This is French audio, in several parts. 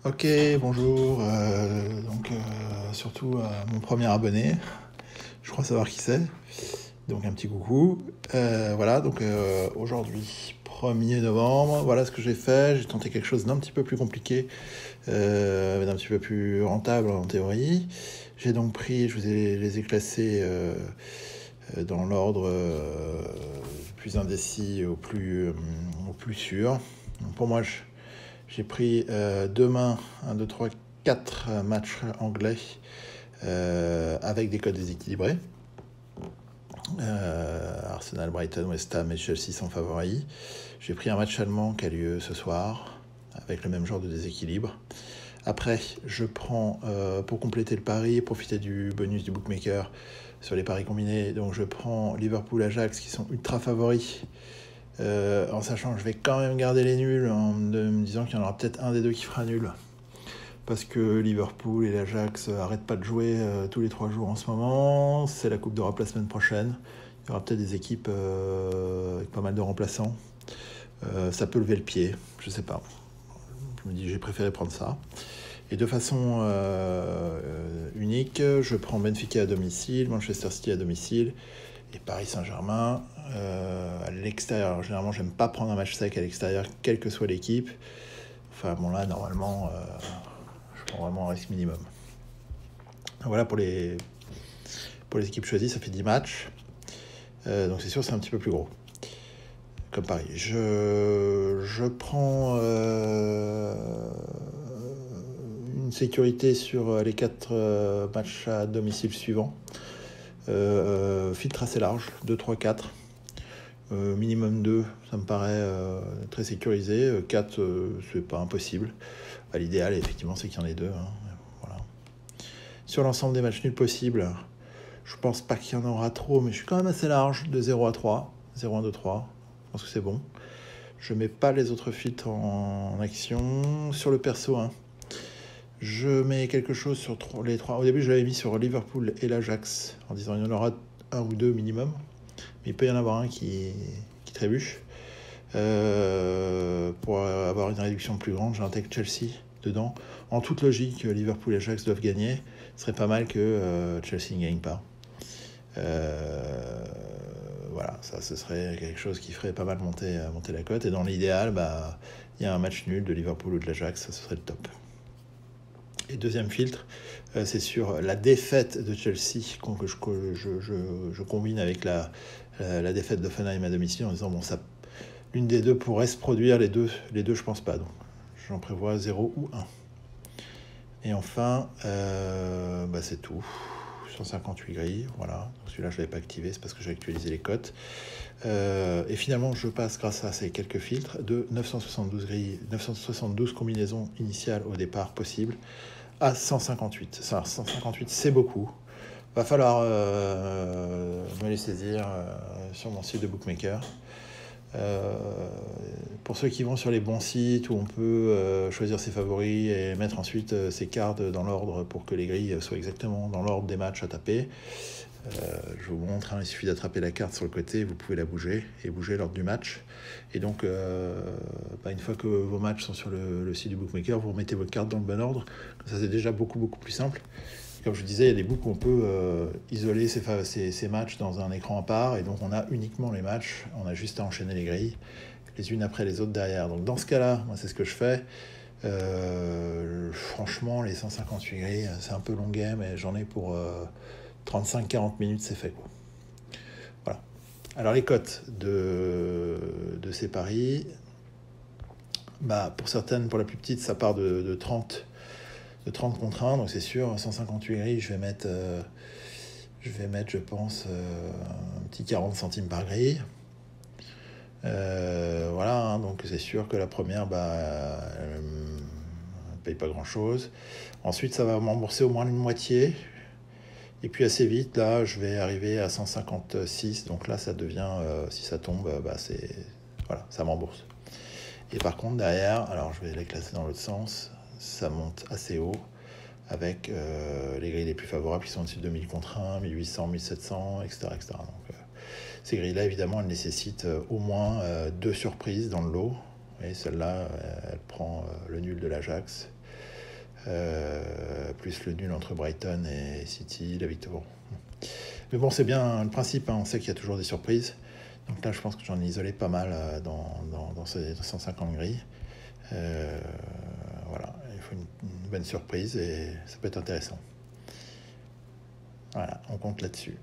Ok, bonjour. Surtout à mon premier abonné. Je crois savoir qui c'est. Donc un petit coucou. Aujourd'hui, 1er novembre, voilà ce que j'ai fait. J'ai tenté quelque chose d'un petit peu plus compliqué, d'un petit peu plus rentable en théorie. J'ai donc pris, les ai classés dans l'ordre du plus indécis au plus sûr. Donc pour moi, j'ai pris demain 1, 2, 3, 4 matchs anglais avec des codes déséquilibrés. Arsenal, Brighton, West Ham et Chelsea sont favoris. J'ai pris un match allemand qui a lieu ce soir avec le même genre de déséquilibre. Après, je prends, pour compléter le pari et profiter du bonus du bookmaker sur les paris combinés, donc je prends Liverpool-Ajax qui sont ultra favoris. En sachant que je vais quand même garder les nuls, en me disant qu'il y en aura peut-être un des deux qui fera nul. Parce que Liverpool et l'Ajax arrêtent pas de jouer tous les 3 jours en ce moment. C'est la Coupe d'Europe la semaine prochaine. Il y aura peut-être des équipes avec pas mal de remplaçants. Ça peut lever le pied, je sais pas. Je me dis j'ai préféré prendre ça. Et de façon unique, je prends Benfica à domicile, Manchester City à domicile et Paris Saint-Germain à l'extérieur. Alors, généralement, j'aime pas prendre un match sec à l'extérieur, quelle que soit l'équipe. Enfin bon là, normalement, je prends vraiment un risque minimum. Voilà pour les équipes choisies, ça fait 10 matchs. Donc c'est sûr, c'est un petit peu plus gros. Comme Paris. Je prends une sécurité sur les 4 matchs à domicile suivants. Filtre assez large, 2, 3, 4. Minimum 2, ça me paraît très sécurisé. 4, c'est pas impossible. L'idéal, effectivement, c'est qu'il y en ait 2. Hein. Voilà. Sur l'ensemble des matchs nuls possibles, je pense pas qu'il y en aura trop, mais je suis quand même assez large, de 0 à 3. 0, 1, 2, 3. Je pense que c'est bon. Je mets pas les autres filtres en action. Sur le perso, hein, je mets quelque chose sur les 3. Au début, je l'avais mis sur Liverpool et l'Ajax, en disant il y en aura 1 ou 2 minimum. Mais il peut y en avoir un qui trébuche. Pour avoir une réduction plus grande, j'intègre Chelsea dedans. En toute logique, Liverpool et Ajax doivent gagner. Ce serait pas mal que Chelsea ne gagne pas. Voilà, ça ce serait quelque chose qui ferait pas mal monter la cote. Et dans l'idéal, il y a un match nul de Liverpool ou de l'Ajax, ça ce serait le top. Et deuxième filtre, c'est sur la défaite de Chelsea que je combine avec la défaite d'Hoffenheim à domicile en disant bon, ça, l'une des deux pourrait se produire, les deux je pense pas. Donc j'en prévois 0 ou 1. Et enfin, c'est tout. 158 grilles, voilà. Donc celui-là, je ne l'avais pas activé, c'est parce que j'ai actualisé les cotes. Et finalement, je passe, grâce à ces quelques filtres, de 972 grilles, 972 combinaisons initiales au départ possibles, à 158. Ça, 158, c'est beaucoup. Va falloir me les saisir sur mon site de bookmaker. Pour ceux qui vont sur les bons sites où on peut choisir ses favoris et mettre ensuite ses cartes dans l'ordre pour que les grilles soient exactement dans l'ordre des matchs à taper, je vous montre, il suffit d'attraper la carte sur le côté, vous pouvez la bouger et bouger l'ordre du match. Et donc, une fois que vos matchs sont sur le site du bookmaker, vous remettez votre carte dans le bon ordre. Ça, c'est déjà beaucoup plus simple. Comme je disais, il y a des books où on peut isoler ces matchs dans un écran à part, et donc on a uniquement les matchs, on a juste à enchaîner les grilles, les unes après les autres derrière. Donc dans ce cas-là, moi c'est ce que je fais. Franchement, les 158 grilles, c'est un peu long game, et j'en ai pour 35-40 minutes, c'est fait, quoi. Voilà. Alors les cotes de ces paris, pour certaines, pour la plus petite, ça part de 30 contre 1, donc c'est sûr, 158 grilles, je vais mettre, je pense, un petit 40 centimes par grille. Voilà, hein, donc c'est sûr que la première, elle ne paye pas grand-chose. Ensuite, ça va m'embourser au moins une moitié. Et puis assez vite, là, je vais arriver à 156. Donc là, ça devient, si ça tombe, voilà, ça m'embourse. Et par contre, derrière, alors je vais les classer dans l'autre sens, ça monte assez haut avec les grilles les plus favorables qui sont au-dessus de 1000 contre 1, 1800, 1700, etc. Donc, ces grilles-là, évidemment, elles nécessitent au moins 2 surprises dans le lot. Et celle-là, elle prend le nul de l'Ajax. plus le nul entre Brighton et City, la victoire. Mais bon, c'est bien le principe, hein, on sait qu'il y a toujours des surprises. Donc là, je pense que j'en ai isolé pas mal dans ces 150 grilles. Voilà, il faut une bonne surprise et ça peut être intéressant. Voilà, on compte là-dessus.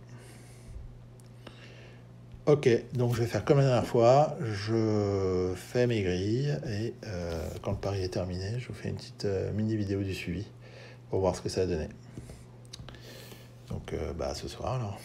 Ok, donc je vais faire comme la dernière fois, je fais mes grilles et quand le pari est terminé, je vous fais une petite mini vidéo du suivi pour voir ce que ça a donné. Donc ce soir alors.